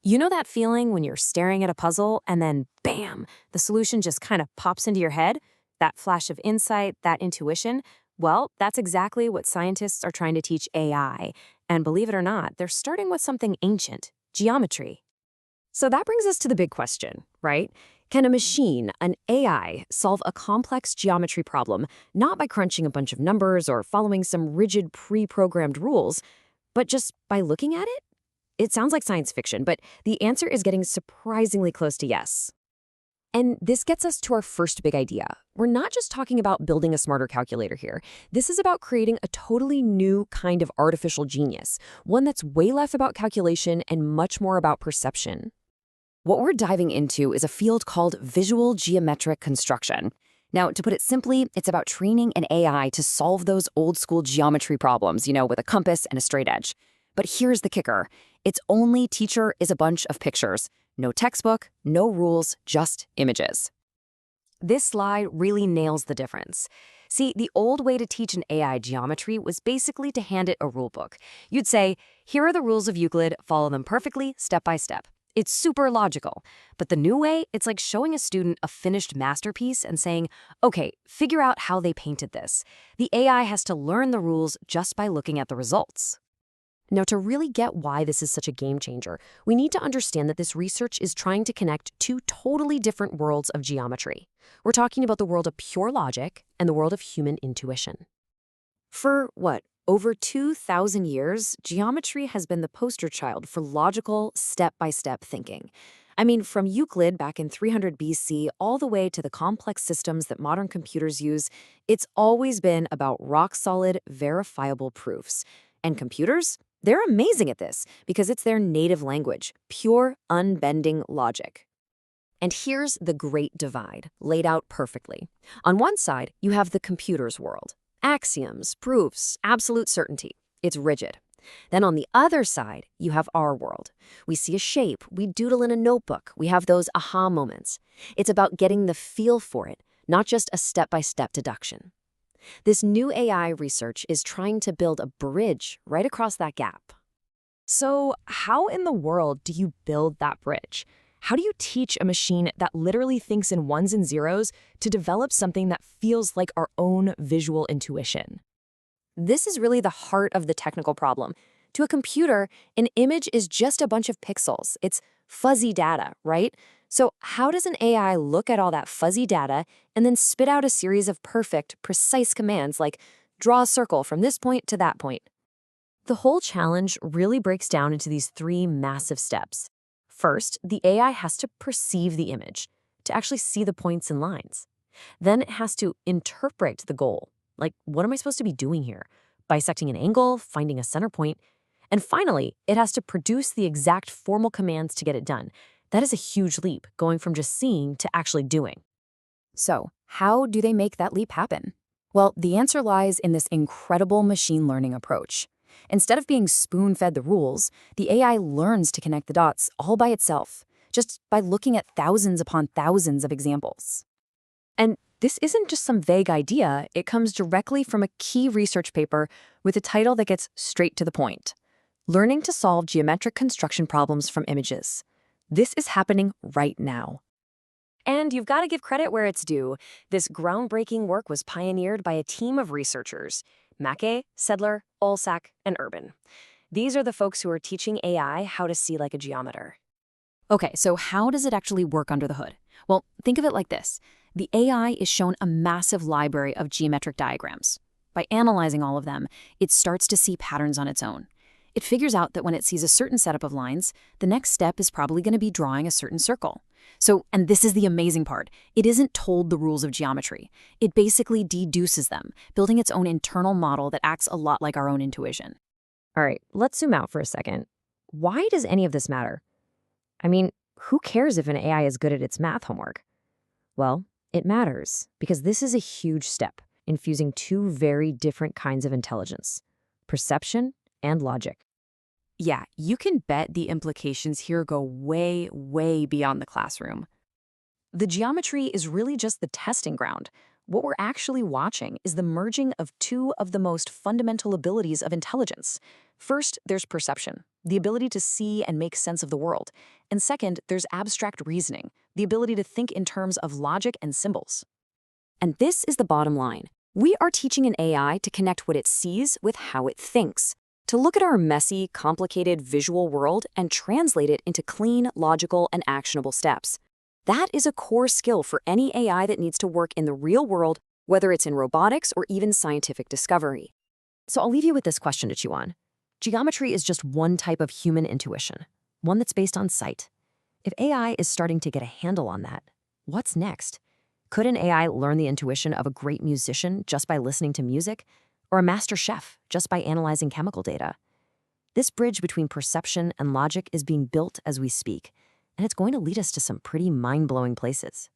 You know that feeling when you're staring at a puzzle and then, bam, the solution just kind of pops into your head? That flash of insight, that intuition? Well, that's exactly what scientists are trying to teach AI. And believe it or not, they're starting with something ancient, geometry. So that brings us to the big question, right? Can a machine, an AI, solve a complex geometry problem not by crunching a bunch of numbers or following some rigid pre-programmed rules, but just by looking at it? It sounds like science fiction, but the answer is getting surprisingly close to yes. And this gets us to our first big idea. We're not just talking about building a smarter calculator here. This is about creating a totally new kind of artificial genius, one that's way less about calculation and much more about perception. What we're diving into is a field called visual geometric construction. Now, to put it simply, it's about training an AI to solve those old school geometry problems, with a compass and a straight edge. But here's the kicker. Its only teacher is a bunch of pictures. No textbook, no rules, just images. This slide really nails the difference. See, the old way to teach an AI geometry was basically to hand it a rulebook. You'd say, here are the rules of Euclid, follow them perfectly, step by step. It's super logical. But the new way, it's like showing a student a finished masterpiece and saying, okay, figure out how they painted this. The AI has to learn the rules just by looking at the results. Now, to really get why this is such a game changer, we need to understand that this research is trying to connect two totally different worlds of geometry. We're talking about the world of pure logic and the world of human intuition. For, over 2,000 years, geometry has been the poster child for logical, step-by-step thinking. I mean, from Euclid back in 300 BC all the way to the complex systems that modern computers use, it's always been about rock-solid, verifiable proofs. And computers? They're amazing at this because it's their native language, pure, unbending logic. And here's the great divide, laid out perfectly. On one side, you have the computer's world. Axioms, proofs, absolute certainty. It's rigid. Then on the other side, you have our world. We see a shape, we doodle in a notebook, we have those aha moments. It's about getting the feel for it, not just a step-by-step deduction. This new AI research is trying to build a bridge right across that gap. So how in the world do you build that bridge? How do you teach a machine that literally thinks in ones and zeros to develop something that feels like our own visual intuition? This is really the heart of the technical problem. To a computer, an image is just a bunch of pixels. It's fuzzy data, right? So how does an AI look at all that fuzzy data and then spit out a series of perfect, precise commands like draw a circle from this point to that point? The whole challenge really breaks down into these three massive steps. First, the AI has to perceive the image, to actually see the points and lines. Then it has to interpret the goal. Like, what am I supposed to be doing here? Bisecting an angle, finding a center point. And finally, it has to produce the exact formal commands to get it done. That is a huge leap, going from just seeing to actually doing. So, how do they make that leap happen? Well, the answer lies in this incredible machine learning approach. Instead of being spoon-fed the rules, the AI learns to connect the dots all by itself, just by looking at thousands upon thousands of examples. And this isn't just some vague idea, it comes directly from a key research paper with a title that gets straight to the point. Learning to solve geometric construction problems from images. This is happening right now. And you've got to give credit where it's due. This groundbreaking work was pioneered by a team of researchers, Mackay, Sedler, Olsak, and Urban. These are the folks who are teaching AI how to see like a geometer. Okay, so how does it actually work under the hood? Well, think of it like this. The AI is shown a massive library of geometric diagrams. By analyzing all of them, it starts to see patterns on its own. It figures out that when it sees a certain setup of lines, the next step is probably going to be drawing a certain circle. So, and this is the amazing part, it isn't told the rules of geometry. It basically deduces them, building its own internal model that acts a lot like our own intuition. All right, let's zoom out for a second. Why does any of this matter? I mean, who cares if an AI is good at its math homework? Well, it matters because this is a huge step in fusing two very different kinds of intelligence, perception and logic. Yeah, you can bet the implications here go way, way beyond the classroom. The geometry is really just the testing ground. What we're actually watching is the merging of two of the most fundamental abilities of intelligence, First, there's perception, the ability to see and make sense of the world. And second, there's abstract reasoning, the ability to think in terms of logic and symbols. And this is the bottom line. We are teaching an AI to connect what it sees with how it thinks, to look at our messy, complicated visual world and translate it into clean, logical, and actionable steps. That is a core skill for any AI that needs to work in the real world, whether it's in robotics or even scientific discovery. So I'll leave you with this question to chew on. Geometry is just one type of human intuition, one that's based on sight. If AI is starting to get a handle on that, what's next? Could an AI learn the intuition of a great musician just by listening to music, or a master chef just by analyzing chemical data? This bridge between perception and logic is being built as we speak, and it's going to lead us to some pretty mind-blowing places.